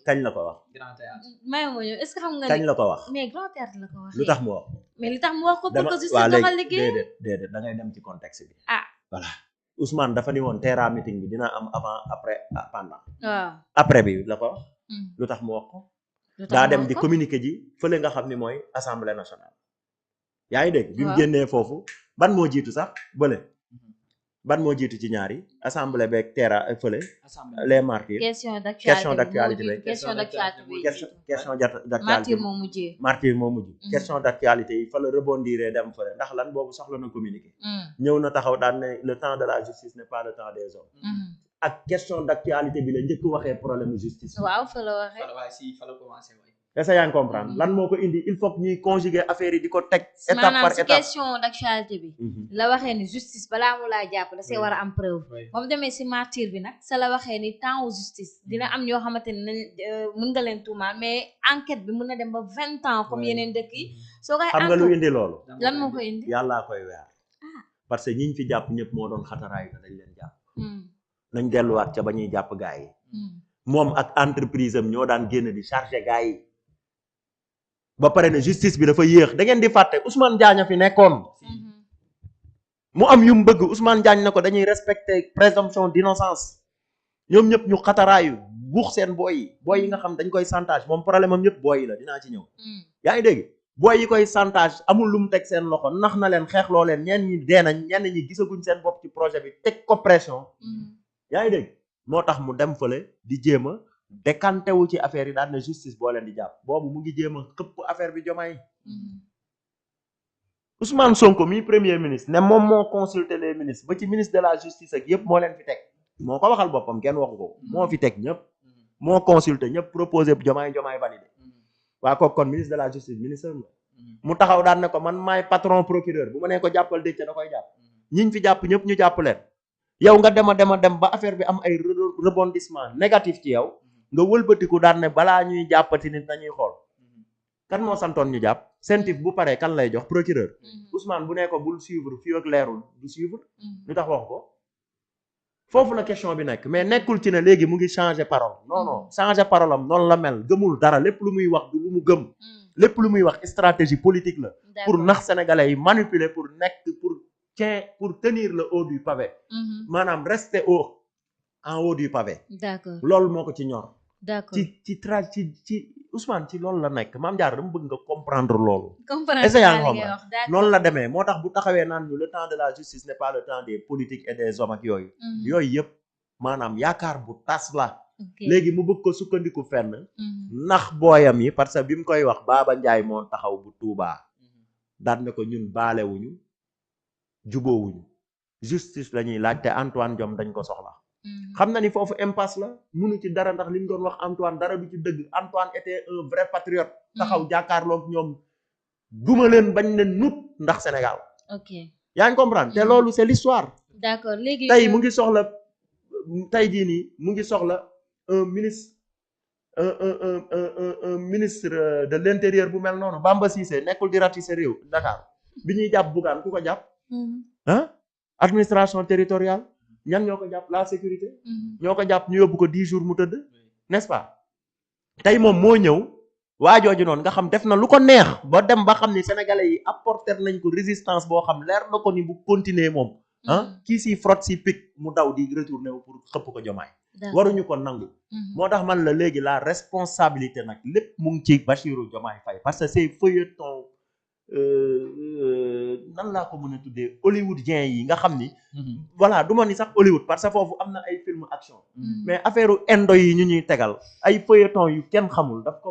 kañ la ko wax. grand théâtre. may ma ñëw est-ce que xam nga kañ la ko wax. mais grand théâtre la ko wax. lu tax mu wax. mais li tax mu wax ko pour que justice waa doxal léegi liggéey. déedéet da ngay dem ci contexte bi. ah voilà Ousmane dafa ni woon Terra meeting bi dina am avant après pendant. waaw après bi la ko wax. lu tax mu wax ko. lu tax daa mu dem wax di ko? communiquer ji fële nga xam ni mooy assemblée nationale. yaa ngi dégg. bi mu waaw. génnee foofu ban moo jiitu sax bële. ban moo jiitu ci ñaari assemblée beeg Terra fële. assemblée. les martyrs. question question d'actualité d'actualité. question d'actualité bi question d'actualité. martyr moo mujjee. martyr moo mujj. question d'actualité yi fa la rebondir dem fële ndax lan boobu soxla na communiquer. ñëw na taxaw daan ne le temps de la justice n'est pas le temps des hommes. ak question d'actualité bi la njëkk waxee problème justice. waaw fa la waxee. waaye si fa la commencé waay. est-ce que yaa ngi comprendre lan moo ko indi il faut que ñuy conjuguer affaire yi di ko teg. étape maanaam par si étape question d'actualité bi. la waxee ni justice balaa mu laa jàpp da see war a am preuve. Oui. moom demee si martyr bi nag sa la waxee ni temps justice dina am ñoo xamante ne nañ mën nga leen tuumaal mais enquête bi mën na dem ba 20 ans comme yeneen dëkk yi. soo koy xam nga lu indi loolu. lan moo ko indi. yàllaa koy weer. parce que ñiñ fi jàpp ñëpp moo doon xataraayu na dañ leen jàpp. nañ delluwaat ca ba ñuy jàpp gaa yi. moom ak entreprise am ñoo daan génn di charger gaa yi. ba pare ne justice bi dafa yéex da ngeen di fàtte Ousmane Diagne fi nekkoon. mu am yu mu bëgg Ousmane Diagne ne ko dañuy respecter présomption d'innocence ñoom ñëpp ñu xataraayu buux seen booy yi nga xam dañ koy chantage moom problème am yëpp booy yi la dinaa ci ñëw. yaa ngi dégg booy yi koy chantage amul lu mu teg seen loxo nax na leen xeexloo leen ñenn ñi dee nañ ñenn ñi gisaguñ seen bopp ci projet bi teg ko pression. yaa ngi dégg moo tax mu dem fële di jéem a décanté wu ci affaire yi daal ne justice boo leen di jàpp boobu mu ngi jéem a xëpp affaire bi Diomaye. Ousmane Sonko mi premier ministre ne moom moo consulter les ministres ba ci ministre de la justice ak yëpp moo leen fi teg moo ko waxal boppam kenn waxu ko moo fi teg ñëpp moo consulter ñëpp proposé Diomaye validé waa kooku kon ministre de la justice ministre la mu taxaw daan ne ko man maay patron procureur bu ma nee ko jàppal dëcc da koy jàpp ñiñ fi jàpp ñëpp ñu jàpp leen yow nga dem ba affaire bi am ay rebondissement négatif ci yow nga wëlbatiku daan ne balaa ñuy jàppati nit dañuy xool kan moo santoon ñu jàpp sentif bu paree kan lay jox procureur Ousmane bu ne ko bul suivre fii ak leerul du suivre lu tax wax ko foofu la question bi nekk mais nekkul ci ne léegi mu ngi changer parole non changer parole am noonu la mel gëmul dara lépp lu muy wax du lu mu gëm lépp lu muy wax stratégie politique la pour nax sénégalais yi manipuler pour tenir le haut du pavé maanaam rester en haut du pavé d'accord loolu moo ko ci ñor d'accord ci Ousmane ci loolu la nekk Mame Diarra dama bëgg nga comprendre loolu. comprendre est-ce que yaa ngi xam noonu la demee moo tax bu taxawee naan ñu le temps de la justice n'est pas le temps des politiques et des hommes ak yooyu. yooyu yëpp maanaam yaakaar bu tas la. léegi mu bëgg ko sukkandiku fenn. nax booyam yi parce que bi mu koy wax Baba Ndiaye moo taxaw bu Touba. daan ne ko ñun baalewuñu jubóowuñu justice la ñuy laaj te Antoine Diome dañ ko soxla. xam na ni foofu impasse la munu ci dara ndax li ñu doon wax Antoine dara du ci dëgg Antoine était un vrai patriote taxaw jàkkaarloog ñoom duma leen bañ leen nut ndax Sénégal ok yaa ngi comprendre te loolu c'est l'histoire d'accord léegi tey mu ngi soxla tey jii nii mu ngi soxla un ministre un ministre de l'intérieur bu mel noonu Bamba Cissé nekkul di ratisser réew Dakar bi ñuy jàpp Bougane ku ko jàpp administration territoriale ñan ñoo ko jàpp la sécurité ñoo ko jàpp ñu yóbbu ko 10 jours mu tëdd n'est-ce pas tey moom moo ñëw waajooju noonu nga xam def na lu ko neex ba dem ba xam ni sénégalais yi apporter nañ ko résistance boo xam leer na ko ni bu continuer moom kii si frotte si pic mu daw di retourner wu pour xëpp ko Diomaye waruñu ko nangu moo tax man la léegi la responsabilité nag lépp mu ngi ci Bassirou Diomaye Faye parce que c'est feuilleton nan laa ko mën a tuddee hollywoodien yi nga xam ni voilà du ma ni sax Hollywood parce que foofu am na ay film action mais affaire indo yi ñu ñuy tegal ay feuilleton yu kenn xamul dafa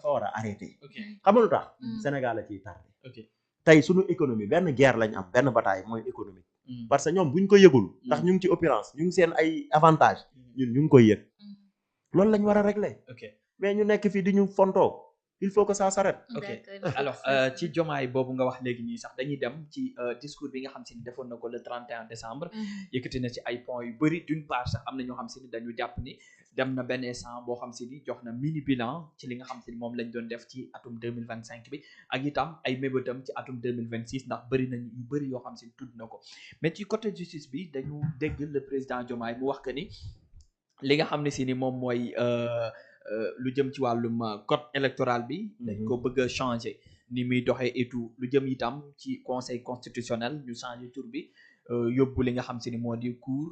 war a arrêté xamul tax Sénégal la ciy tardé tey suñu économie benn guerre lañ am benn bataille mooy économique parce que ñoom buñ ko yëgul ndax ñu ngi ci opulence ñu ngi seen ay avantage ñun ñu ngi koy yëg loolu lañ war a régler mais ñu nekk fii di ñu fontoo il faut que ça s'arrête. ok alors ci Diomaye boobu nga wax léegi nii sax dañuy dem ci discours bi nga xam si ni defoon na ko le 31 décembre. yëkkati na ci ay points yu bëri d'une part sax am na ñoo xam si ni dañu jàpp ni dem na benn instant boo xam si ni jox na mini bilan ci li nga xam si ni moom lañ doon def ci atum 2025 bi ak itam ay mébétam ci atum 2026 ndax bëri nañ yu bëri yoo xam si ni tudd na ko mais ci côté justice bi dañu dégg le président Diomaye mu wax que ni li nga xam ne si ni moom mooy lu jëm ci wàllum code électoral bi dañ ko bëgg a changer ni muy doxee et tout lu jëm itam ci conseil constitutionnel ñu changer tur bi yóbbu li nga xam si ni moo di cour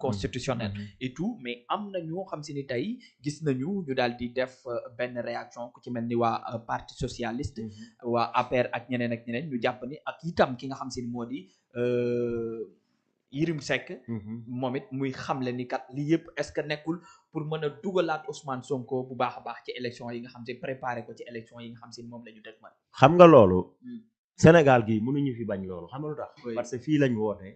constitutionnel et tout mais am na ñoo xam si ni tey gis nañu ñu daal di def benn réaction ku ci mel ni waa parti socialiste waa APR ak ñeneen ñu jàpp ni ak itam ki nga xam si ni moo di Yérim Seck moom it muy xamle ni kat li yëpp est-ce que nekkul pour mën a dugalaat Ousmane Sonko bu baax a baax ci élection yi nga xam si préparé ko ci élection yi nga xam si moom la ñu teg man xam nga loolu Sénégal gi mënuñu fi bañ loolu xam nga lu tax Oui. parce que fii lañ woote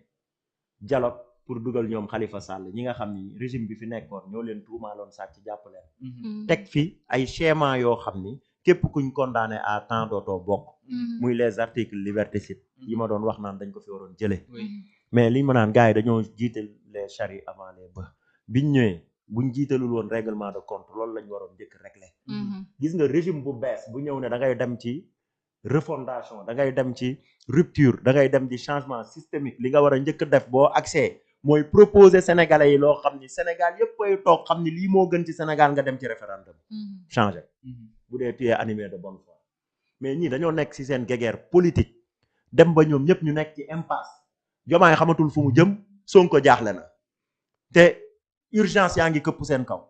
dialogue pour dugal ñoom Khalifa Sall ñi nga xam ni régime bi fi nekkoon ñoo leen tuumaaloon sàcc jàpp leen teg fi ay schéma yoo xam ni képp kuñ condamné à temps dootoo bokk muy les articles liberticide yi ma doon wax naan dañ ko fi waroon jëlee oui mais li ma naan gars yi dañoo jiital les charrues avant les bœufs biñ ñëwee buñ jiitalul woon règlement de compte loolu lañ waroon njëkk régler gis nga régime bu bees bu ñëw ne da ngay dem ci refondation da ngay dem ci rupture da ngay dem ci changement systémique li nga war a njëkk def boo accès mooy proposer sénégalais yi loo xam ni Sénégal yëpp ay toog xam ni lii moo gën ci Sénégal nga dem ci référendum changer bu dee tu es animé de bonne foi mais ñii dañoo nekk ci seen guéguerre politique dem ba ñoom ñëpp ñu nekk ci impasse Diomaye xamatul fu mu jëm Sonko jaaxle na te urgence yaa ngi këpp seen kaw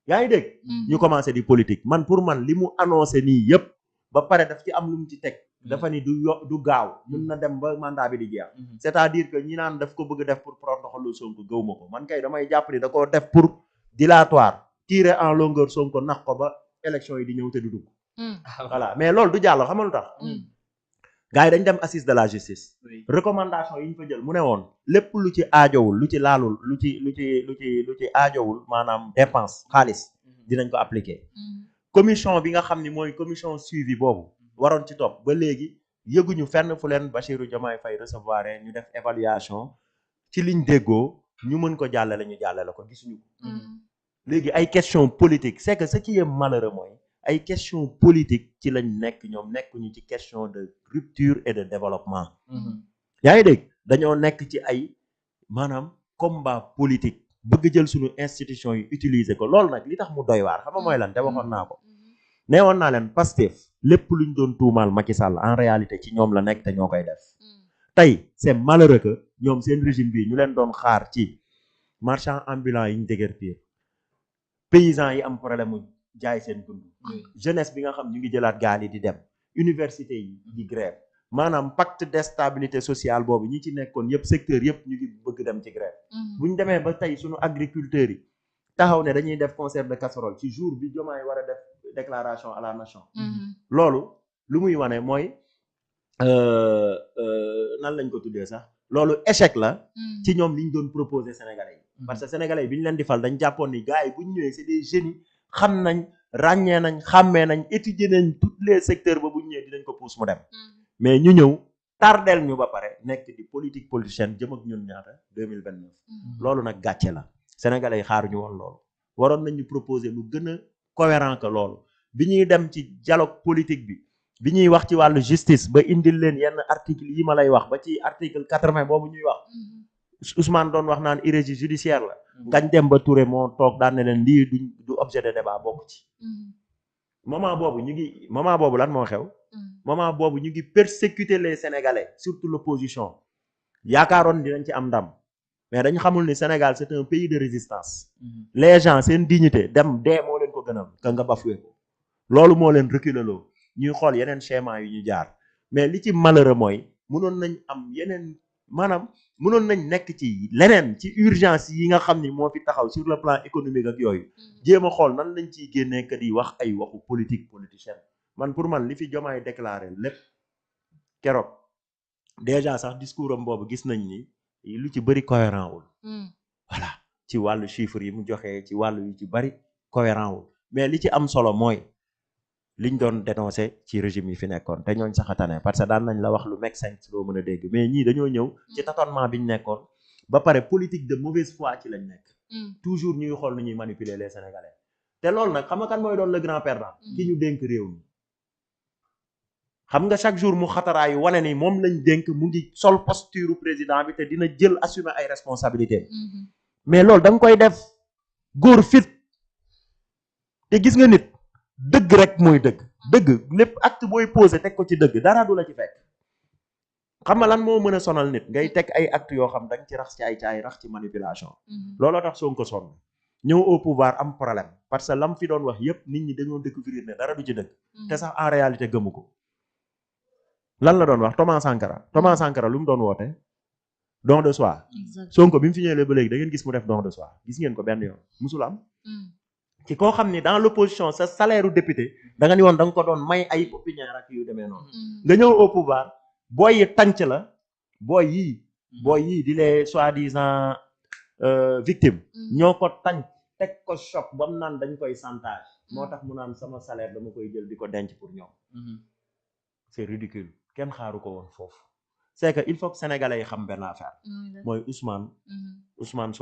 yaa ngi dégg ñu commencé di politique man pour man li mu annoncé nii yëpp ba pare daf ci am lu mu ci teg dafa ni du gaaw mën na dem ba mandat bi di jeex c'est-à-dire que ñi naan daf ko bëgg def pour protoxalu Sonko gëw ma ko man kay damay jàpp ni da ko def pour dilatoire tirer en longueur Sonko nax ko ba élection yi di ñëw te du dugg voilà mais loolu du jàll xam nga lu tax gars yi dañ dem assise de la justice recommandation yi ñu fa jël mu ne woon lépp lu ci aajowul lu ci laalul lu ci aajowul maanaam dépense xaalis dinañ ko appliquer commission bi nga xam ni mooy commission suivi boobu waroon ci topp ba léegi yëguñu fenn fu leen Bassirou Diomaye Faye recevoir ñu def évaluation ci liñ déggoo ñu mën ko jàllale ñu jàllale ko gisuñu ko léegi ay question politique c'est que ce qui est malheureux mooy ay question politique ci lañ nekk ñoom nekkuñu ci question de rupture et de développement yaa ngi dégg dañoo nekk ci ay maanaam combat politique bëgg jël suñu institution yi utiliser ko loolu nag li tax mu doy waar xam nga mooy lan te waxoon naa ko neewoon naa leen Pastef lépp luñ doon tuumaal Macky Sall en réalité ci ñoom la nekk te ñoo koy def tey c'est malheureux que ñoom seen régime bi ñu leen doon xaar ci marchand ambulant yi ñu déguerpir paysans yi am problème mu jaay seen dund jeunesse bi nga xam ñu ngi jëlaat gaal yi di dem université yi di grève maanaam pacte de stabilité sociale boobu ñi ci nekkoon yëpp secteur yëpp ñu ngi bëgg dem ci grève bu ñu demee ba tey suñu agriculteurs yi taxaw ne dañuy def concert de casserole ci jour bi Diomaye war a def déclaration à la nation loolu lu muy wane mooy nan lañ ko tuddee sax loolu échec la ci ñoom li ñu doon proposer sénégalais yi parce que sénégalais yi bi ñu leen di fal dañ jàppoon ni gars yi bu ñu ñëwee c'est des génies xam nañ ràññee nañ xàmmee nañ étudier nañ tous les secteurs ba bu ñu ñëwee dinañ ko pousse mu dem mais ñu ñëw tardel ñu ba pare nekk di politique politicienne jëm ak ñun ñaata 2029 loolu nag gàcce la sénégalais yi xaaruñu woon loolu waroon nañu proposer lu gën a cohérent que loolu bi ñuy dem ci dialogue politique bi ñuy wax ci wàllu justice ba indil leen yenn article yi ma lay wax ba ci article 80 boobu ñuy wax Ousmane doon wax naan hérésie judiciaire la Ngagne Demba Touré moo toog daan ne leen lii du objet de débat bokk ci moment boobu lan moo xew moment boobu ñu ngi persécuter les Sénégalais surtout l'opposition yaakaaroon dinañ ci am ndam mais dañ xamul ni Sénégal c'est un pays de résistance les gens seen dignité dem dee moo leen ko gënal ka nga bafoué ko loolu moo leen reculer loo ñuy xool yeneen schéma yu ñu jaar mais li ci malheureux mooy mënoon nañ am yeneen maanaam mënoon nañ nekk ci leneen ci urgence yi nga xam ni moo fi taxaw sur le plan économique ak yooyu jéem a xool nan lañ ciy génnee que di wax ay waxu politique politicienne man pour man li fi Diomaye déclaré lépp keroog déjà sax discours am boobu gis nañ ni lu ci bëri cohérent wul voilà ci wàllu chiffres yi mu joxee ci wàllu yu ci bëri cohérent wul mais li ci am solo mooy liñ doon dénoncé ci régime yi fi nekkoon te ñooñ sax a tane parce que daan nañ la wax lu make sense loo mën a dégg mais ñii dañoo ñëw ci tâtonnement biñ nekkoon ba pare politique de mauvaise foi ci lañ nekk toujours ñuy xool nu ñuy manipuler les Sénégalais te loolu nag xam nga kan mooy doon le grand perdant ki ñu dénk réew mi xam nga chaque jour mu xataraayu wane ni moom lañ dénk mu ngi sol posture président bi te dina jël assumer ay responsabilités mais loolu da nga koy def góor fit te gis nga nit dëgg rek mooy dëgg lépp acte booy posé teg ko ci dëgg dara du la ci fekk xam nga lan moo mën a sonal nit ngay teg ay acte yoo xam danga ci rax ci ay caay rax ci manipulation looloo tax Sonko sonn ñëw au pouvoir am problème parce que lam fi doon wax yépp nit ñi dañoo découvrir ne dara du ci dëgg te sax en réalité gëmu ko lan la doon wax Thomas Sankara lu mu doon woote don de soi Sonko bi mu fi ñëwee ba léegi da ngeen gis mu def don de soi gis ngeen ko benn yoon musul am ci koo xam ni dans l'opposition sa salaire u député da nga ni woon da nga ko doon may ay opinion ak yu demee noonu nga ñëw au pouvoir booy yi tànc la booy yii di les soi-disant victime ñoo ko tànc teg ko choc ba mu naan dañ koy chantage moo tax mu naan sama salaire dama koy jël di ko denc pour ñoom c'est ridicule kenn xaaru ko woon foofu c'est que il faut que sénégalais yi xam benn affaire mooy Ousmane Sonko